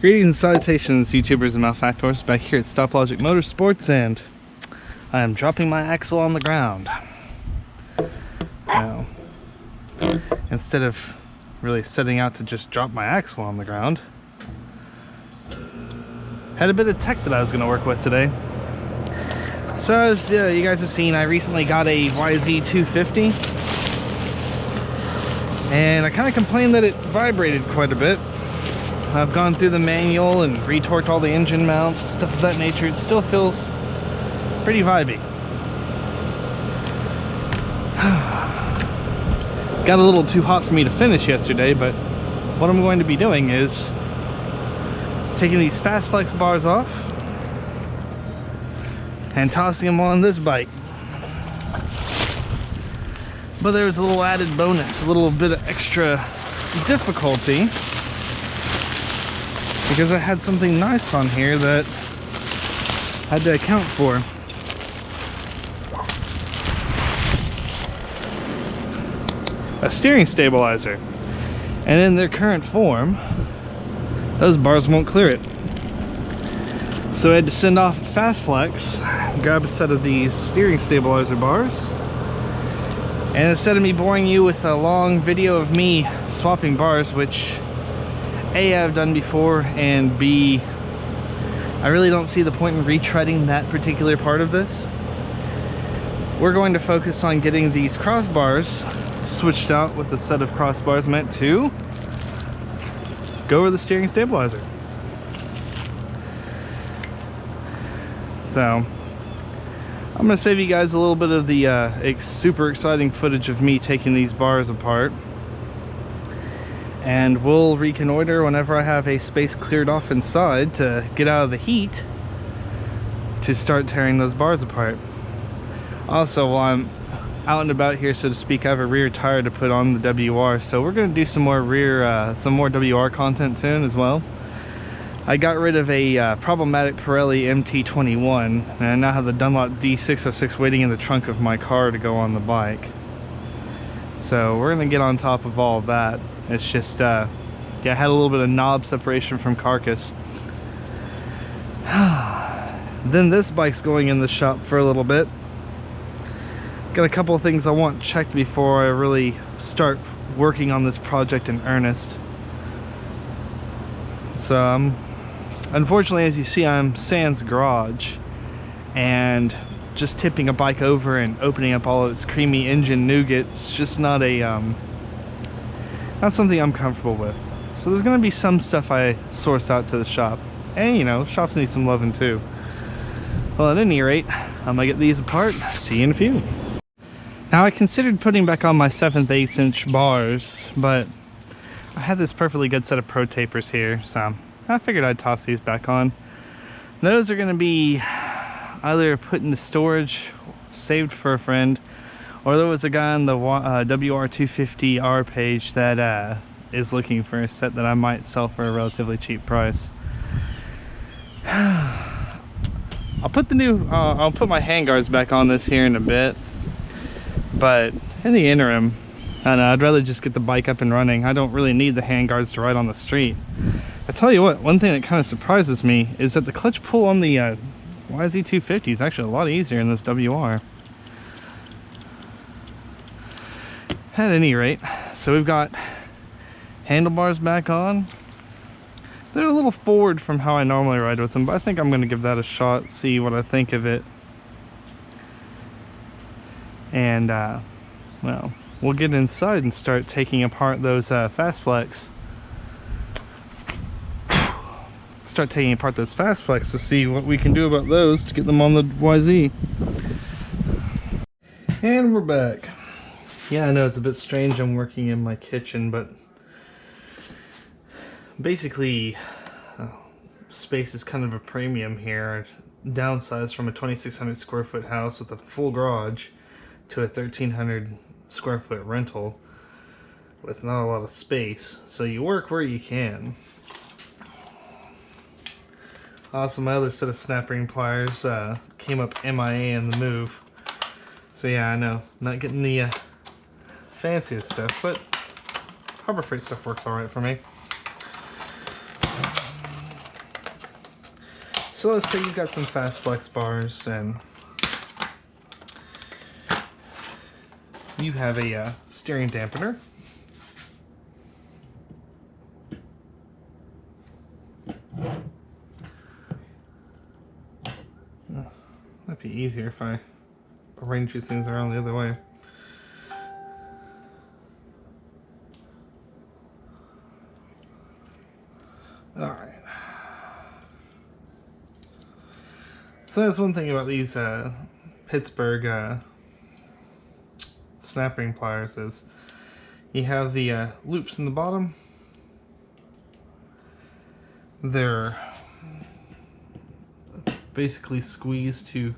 Greetings and salutations, YouTubers and malefactors, back here at Stoplogic Motorsports, and I am dropping my axle on the ground. Now, instead of really setting out to just drop my axle on the ground, had a bit of tech that I was going to work with today. So as you guys have seen, I recently got a YZ250, and I kind of complained that it vibrated quite a bit. I've gone through the manual and retorqued all the engine mounts, stuff of that nature. It still feels pretty vibey. Got a little too hot for me to finish yesterday, but what I'm going to be doing is taking these Fasst Flexx bars off and tossing them on this bike. But there's a little added bonus, a little bit of extra difficulty, because I had something nice on here that I had to account for. A steering stabilizer. And in their current form, those bars won't clear it. So I had to send off Fasst Flexx, grab a set of these steering stabilizer bars, and instead of me boring you with a long video of me swapping bars, which A, I've done before, and B, I really don't see the point in retreading that particular part of this. We're going to focus on getting these crossbars switched out with a set of crossbars meant to go over the steering stabilizer. So I'm going to save you guys a little bit of the super exciting footage of me taking these bars apart, and we'll reconnoiter whenever I have a space cleared off inside to get out of the heat to start tearing those bars apart. Also, while I'm out and about here, so to speak, I have a rear tire to put on the WR, so we're going to do some more WR content soon as well. I got rid of a problematic Pirelli MT21, and I now have the Dunlop D606 waiting in the trunk of my car to go on the bike. So we're going to get on top of all of that. It's just, yeah, I had a little bit of knob separation from carcass. Then this bike's going in the shop for a little bit. Got a couple of things I want checked before I really start working on this project in earnest. So unfortunately, as you see, I'm sans garage, and just tipping a bike over and opening up all of its creamy engine nougat, it's just not something I'm comfortable with. So there's going to be some stuff I source out to the shop, and you know, shops need some loving too. Well, at any rate, I'm gonna get these apart. See you in a few. Now, I considered putting back on my 7/8 inch bars, but I had this perfectly good set of pro tapers here, so I figured I'd toss these back on. Those are going to be either put into storage, saved for a friend, or there was a guy on the WR250R page that is looking for a set that I might sell for a relatively cheap price. I'll put my handguards back on this here in a bit, but in the interim, I know, I'd rather just get the bike up and running. I don't really need the handguards to ride on the street. I tell you what, one thing that kind of surprises me is that the clutch pull on the YZ250 is actually a lot easier in this WR. At any rate, so we've got handlebars back on. They're a little forward from how I normally ride with them, but I think I'm going to give that a shot, see what I think of it. And, well, we'll get inside and start taking apart those Fasst Flexx. Start taking apart those Fasst Flexx to see what we can do about those to get them on the YZ. And we're back. Yeah, I know it's a bit strange I'm working in my kitchen, but basically space is kind of a premium here. Downsized from a 2,600 square foot house with a full garage to a 1,300 square foot rental with not a lot of space, so you work where you can. Also, my other set of snap ring pliers came up MIA in the move, so yeah, I know, not getting the fanciest stuff, but Harbor Freight stuff works alright for me. So let's say you've got some Fasst Flexx bars and you have a steering dampener. Might be easier if I arrange these things around the other way. Alright. So that's one thing about these Pittsburgh snap ring pliers is you have the loops in the bottom. They're basically squeezed to,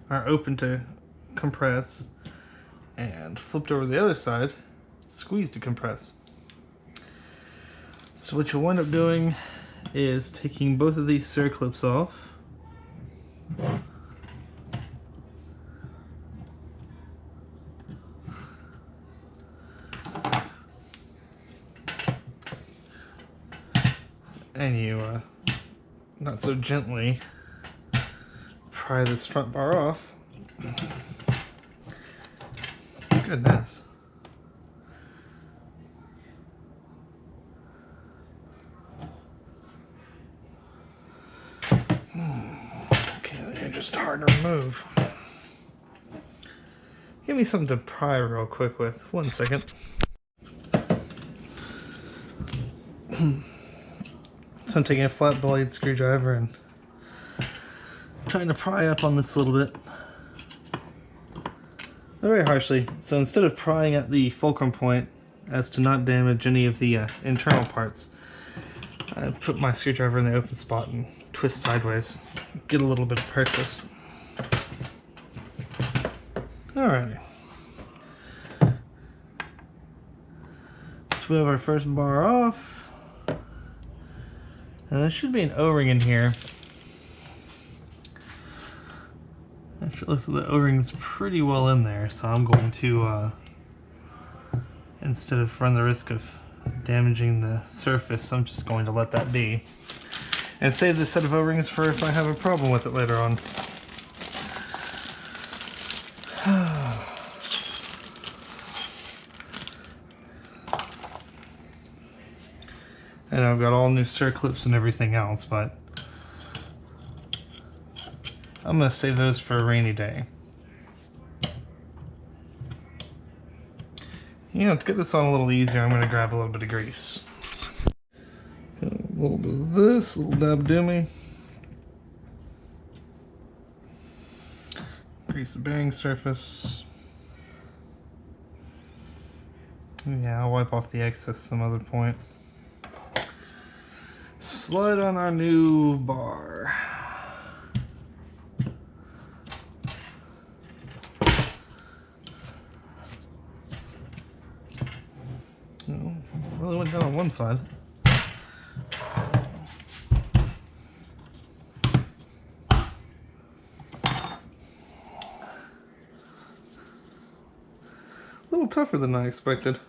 are open to compress, and flipped over the other side, squeezed to compress. So what you'll wind up doing is taking both of these circlips off. And you not so gently pry this front bar off. Goodness. Okay, they're just hard to remove. Give me something to pry real quick with. 1 second. So I'm taking a flat blade screwdriver and trying to pry up on this a little bit. Not very harshly. So instead of prying at the fulcrum point as to not damage any of the internal parts, I put my screwdriver in the open spot and twist sideways. Get a little bit of practice. Alrighty. Let's move our first bar off. And there should be an O-ring in here. Actually, looks like the O-ring's pretty well in there, so I'm going to, instead of run the risk of damaging the surface, I'm just going to let that be. And save this set of O-rings for if I have a problem with it later on. And I've got all new circlips and everything else, but I'm going to save those for a rainy day. You know, to get this on a little easier, I'm going to grab a little bit of grease. A little bit of this, a little dab dummy. Grease the bearing surface. Yeah, I'll wipe off the excess some other point. Slide on our new bar. Oh, really went down on one side. A little tougher than I expected.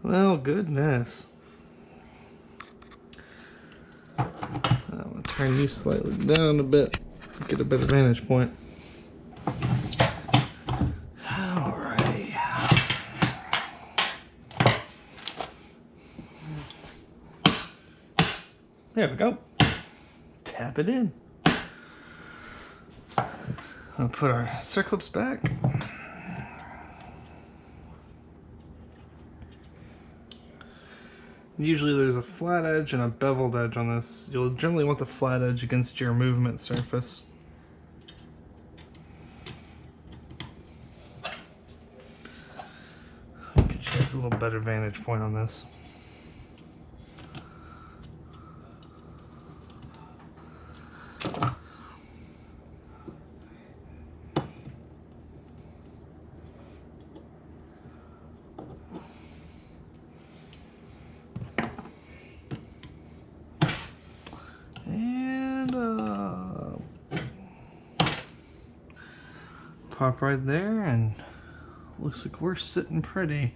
Well, goodness. I'm going to turn you slightly down a bit to get a better vantage point. Alrighty. There we go. Tap it in. I'll put our circlips back. Usually there's a flat edge and a beveled edge on this. You'll generally want the flat edge against your movement surface. Get you guys a little better vantage point on this. Pop right there, and looks like we're sitting pretty.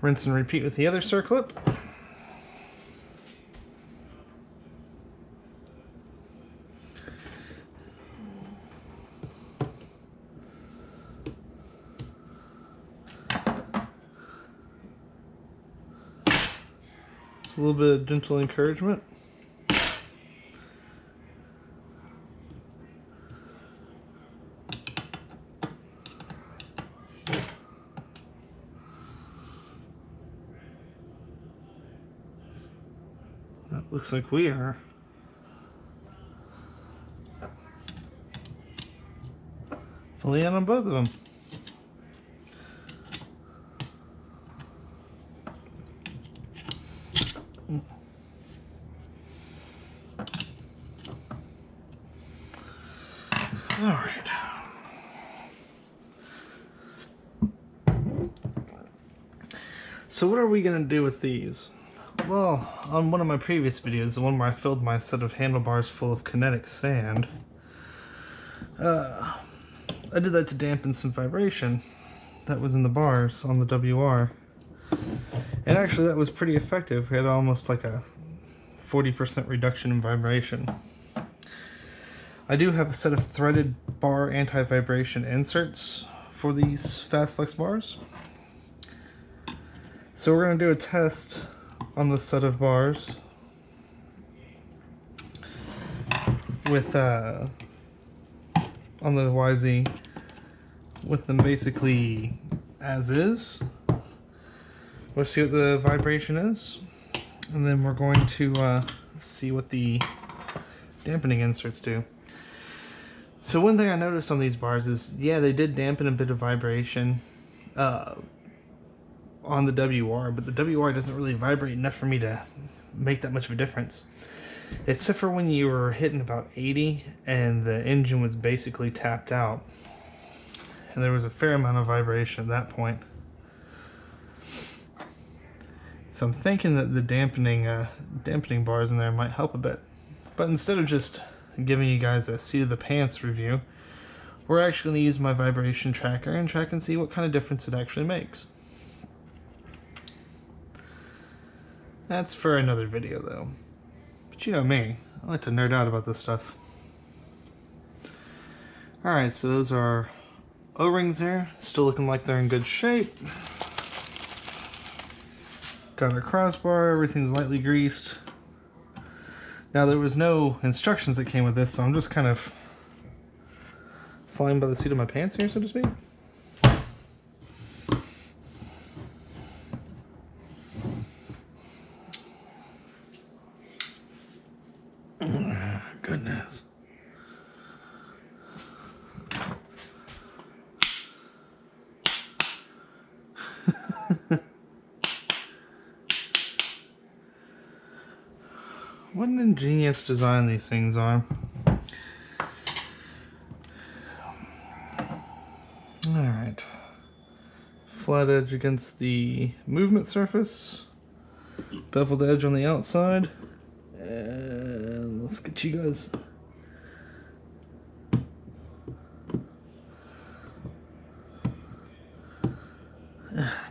Rinse and repeat with the other circlip. Just a little bit of gentle encouragement. Looks like we are. Fully on both of them. All right. So what are we gonna do with these? Well, on one of my previous videos, the one where I filled my set of handlebars full of kinetic sand, I did that to dampen some vibration that was in the bars on the WR. And actually that was pretty effective. We had almost like a 40% reduction in vibration. I do have a set of threaded bar anti-vibration inserts for these Fasst Flexx bars. So we're going to do a test on the set of bars with on the YZ with them basically as is. We'll see what the vibration is, and then we're going to see what the dampening inserts do. So one thing I noticed on these bars is, yeah, they did dampen a bit of vibration on the WR, but the WR doesn't really vibrate enough for me to make that much of a difference. Except for when you were hitting about 80 and the engine was basically tapped out. And there was a fair amount of vibration at that point. So I'm thinking that the dampening bars in there might help a bit. But instead of just giving you guys a seat of the pants review, we're actually going to use my vibration tracker and track and see what kind of difference it actually makes. That's for another video though. But you know me, I like to nerd out about this stuff. Alright, so those are O-rings there, still looking like they're in good shape. Got our crossbar, everything's lightly greased. Now there was no instructions that came with this, so I'm just kind of flying by the seat of my pants here, so to speak. Goodness. What an ingenious design these things are. Alright. Flat edge against the movement surface. Beveled edge on the outside. And let's get you guys.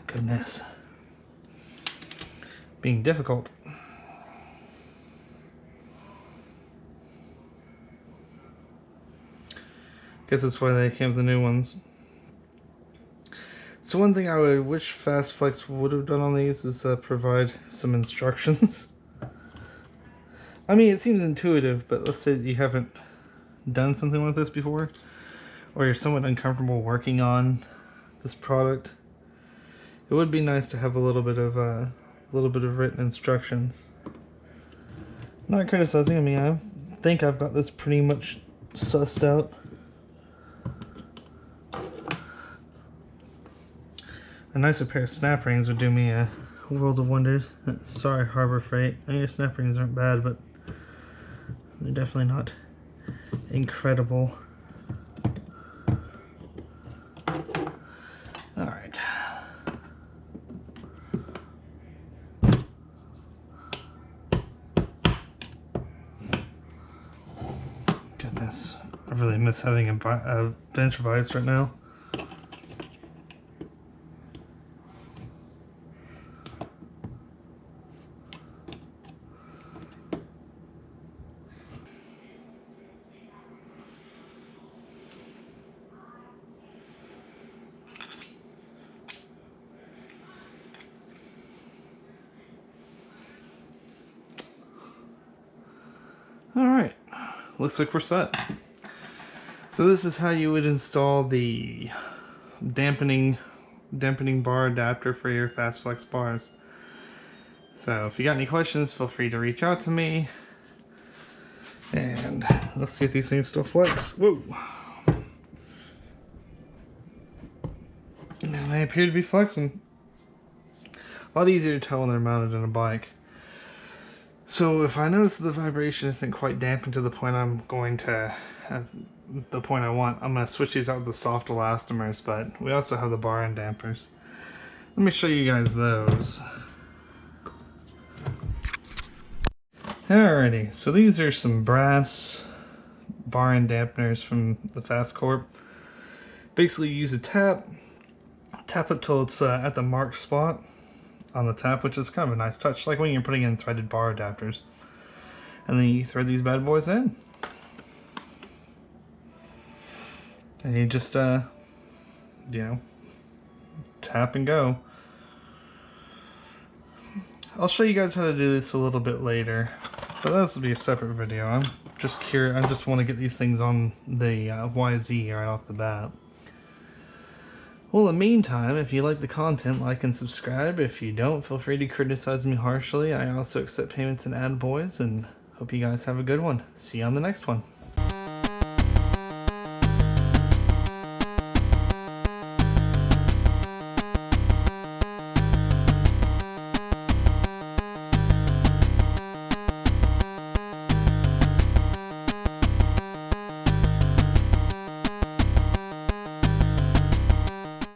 Goodness. Being difficult. Guess that's why they came with the new ones. So one thing I would wish Fasst Flexx would have done on these is provide some instructions. I mean, it seems intuitive, but let's say that you haven't done something like this before, or you're somewhat uncomfortable working on this product. It would be nice to have a little bit of written instructions. Not criticizing. I mean, I think I've got this pretty much sussed out. A nicer pair of snap rings would do me a world of wonders. Sorry, Harbor Freight. I mean, your snap rings aren't bad, but they're definitely not incredible. Alright. Goodness, I really miss having a bench vise right now. looks like we're set. So this is how you would install the dampening bar adapter for your Fasst Flexx bars. So if you got any questions, feel free to reach out to me. And let's see if these things still flex. Whoa! And they appear to be flexing. A lot easier to tell when they're mounted on a bike. So if I notice that the vibration isn't quite dampened to the point I'm going to the point I want, I'm going to switch these out with the soft elastomers, but we also have the bar end dampers. Let me show you guys those. Alrighty, so these are some brass bar end dampeners from the Fasst Corp. Basically you use a tap it till it's at the marked spot on the tap, which is kind of a nice touch, like when you're putting in threaded bar adapters. And then you thread these bad boys in. And you just, you know, tap and go. I'll show you guys how to do this a little bit later, but this will be a separate video. I'm just curious, I just want to get these things on the YZ right off the bat. Well, in the meantime, if you like the content, like and subscribe. If you don't, feel free to criticize me harshly. I also accept payments and attaboys, and hope you guys have a good one. See you on the next one.